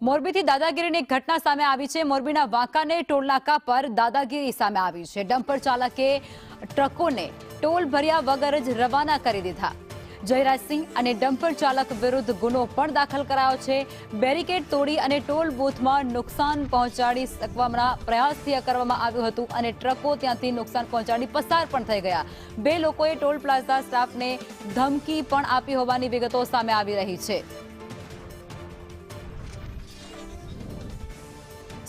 મોરબીથી દાદાગીરીની એક ઘટના સામે આવી છે। મોરબીના વાંકાનેર ટોલનાકા પર દાદાગીરી સામે આવી છે। ડમ્પર ચાલકે ટ્રકોને ટોલ ભર્યા વગર જ રવાના કરી દીધા। જયરાજસિંહ અને ડમ્પર ચાલક વિરુદ્ધ ગુનો પણ દાખલ કરાયો છે। બેરિકેડ તોડી અને ટોલ બૂથમાં નુકસાન પહોંચાડી શકવાના પ્રયાસથી કરવામાં આવ્યું હતું અને ટ્રકો ત્યાંથી નુકસાન પહોંચાડી પસાર પણ થઈ ગયા। બે લોકોએ ટોલ પ્લાઝા સ્ટાફને ધમકી પણ આપી હોવાની વિગતો સામે આવી રહી છે।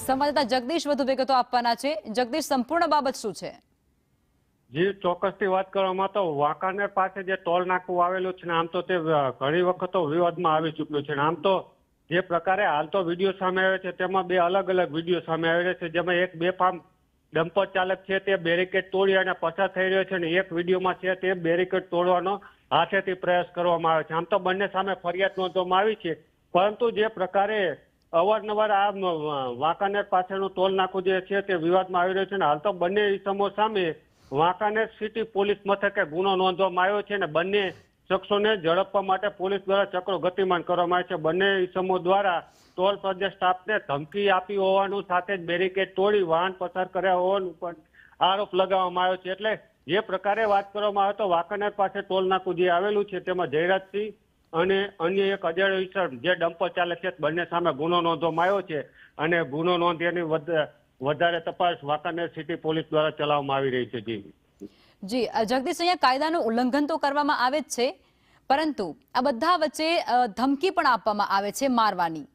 સંવાદદાતા જગદીશ વધુ વિગતો આપવાના છે। જગદીશ, સંપૂર્ણ બાબત શું છે? જી, ચોક્કસથી વાત કરવામાં તો વાંકાનેર પાસે જે ટોલ નાકું આવેલું છે ને આમ તો તે ઘણી વખત વિવાદમાં આવી ચૂક્યું છે। આમ તો જે પ્રકારે હાલ તો વિડીયો સામે આવે છે તેમાં બે અલગ અલગ વિડીયો સામે આવે છે, જેમાં એક બેફામ ડમ્પર ચાલક છે તે બેરિકેડ તોડી અને પસાર થઈ રહ્યો છે અને એક વિડીયોમાં છે તે બેરિકેડ તોડવાનો હાથેથી પ્રયાસ કરવામાં આવે છે। આમ તો બંને સામે ફરિયાદ નોંધવામાં આવી છે, પરંતુ જે પ્રકારે અવારનવાર આ વાંકાનેર પાસેનું ટોલ નાકું જે છે તે વિવાદમાં આવી રહ્યું છે ને હાલ તો બંને ઇસમો સામે વાંકાનેર સિટી પોલીસ મથકે ગુનો નોંધવામાં આવ્યો છે અને બંને શખ્સોને ઝડપવા માટે પોલીસ દ્વારા ચક્રો ગતિમાન કરવામાં આવે છે। બંને ઇસમો દ્વારા ટોલ પ્લાઝા સ્ટાફને ધમકી આપી હોવાનું સાથે જ બેરિકેડ તોડી વાહન પસાર કર્યા હોવાનું પણ આરોપ લગાવવામાં આવ્યો છે। એટલે જે પ્રકારે વાત કરવામાં આવે તો વાંકાનેર પાસે ટોલ નાકું જે આવેલું છે તેમાં જયરાજસિંહ અને અન્ય એક અજાણ્યો ઇસમ જે ડમ્પર ચાલક છે બંને સામે ગુનો નોંધવામાં આવ્યો છે અને ગુનો નોંધ્યાની વધારે તપાસ વાંકાનેર સિટી પોલીસ દ્વારા ચલાવવામાં આવી રહી છે। જી જગદીશ, અહીંયા કાયદાનું ઉલ્લંઘન તો કરવામાં આવે જ છે, પરંતુ આ બધા વચ્ચે ધમકી પણ આપવામાં આવે છે મારવાની।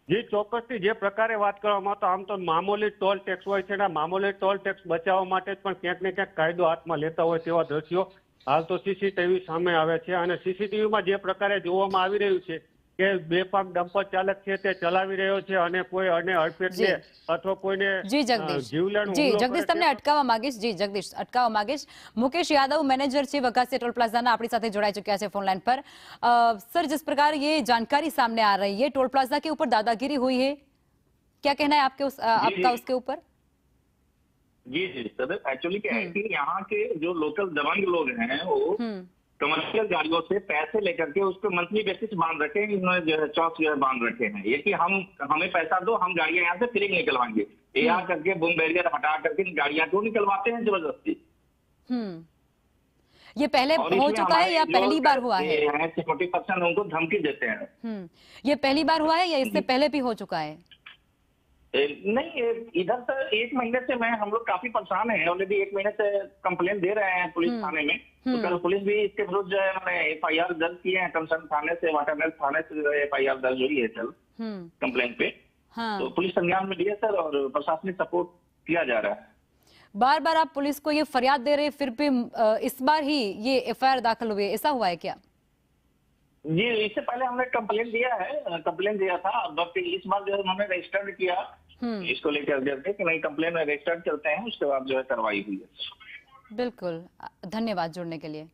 જી ચોક્કસથી જે પ્રકારે વાત કરવામાં તો આમ તો મામૂલી ટોલ ટેક્સ હોય છે ને મામૂલી ટોલ ટેક્સ બચાવવા માટે પણ ક્યાંક ને ક્યાંક કાયદો હાથમાં લેતા હોય તેવા દ્રશ્યો હાલ તો સીસીટીવી સામે આવે છે અને સીસીટીવીમાં જે પ્રકારે જોવામાં આવી રહ્યું છે કે બેફામ ડમ્પર ચાલક છે તે ચલાવી રહ્યો છે અને કોઈ અન્ય અડફેટને અથવા કોઈને જીવલેણ જગદીશ તમને અટકાવવા માંગીશ। જી જગદીશ, અટકાવવા માંગીશ। मुकेश यादव मैनेजर છે वकासी टोल प्लाजा अपनी साथ जोड़ाई चुका है फोन लाइन पर। सर, जिस प्रकार ये जानकारी सामने आ रही है टोल प्लाजा के ऊपर दादागिरी हुई है, क्या कहना है आपका उसके ऊपर? जी जी सर, एक्चुअली क्या है कि यहाँ के जो लोकल दबंग लोग हैं वो कमर्शियल गाड़ियों से पैसे लेकर के उस पर मंथली बेसिस बांध रखे हैं। इन्होंने जो है चौक जो है बांध रखे हैं ये कि हमें पैसा दो, हम गाड़ियां यहाँ से फ्री में निकलवाएंगे। ये करके बूम बैरियर हटा करके गाड़ियां को निकलवाते हैं जबरदस्ती। ये पहले हो चुका है या पहली बार हुआ है? 40% उनको धमकी देते हैं। ये पहली बार हुआ है या इससे पहले भी हो चुका है? नहीं, इधर से 1 महीने से हम लोग काफी परेशान हैं। ऑलरेडी 1 महीने से कंप्लेन दे रहे हैं पुलिस थाने में। तो कल पुलिस भी इसके विरुद्ध जो है मैंने FIR दर्ज किए हैं। कंसर्न थाने से, वाटानगर थाने से जो है FIR दर्ज हुई है कल कंप्लेन पे। तो पुलिस संज्ञान में लिया सर और प्रशासनिक सपोर्ट किया जा रहा है। बार बार आप पुलिस को ये फरियाद दे रहे, फिर भी इस बार ही ये FIR दाखिल हुई, ऐसा हुआ है क्या? जी, इससे पहले हमने कंप्लेन दिया था, बट इस बार जो उन्होंने रजिस्टर्ड किया इसको लेकर कि नहीं कंप्लेन रजिस्टर्ड करते हैं, उसके बाद जो है कार्रवाई हुई है। बिल्कुल, धन्यवाद जुड़ने के लिए।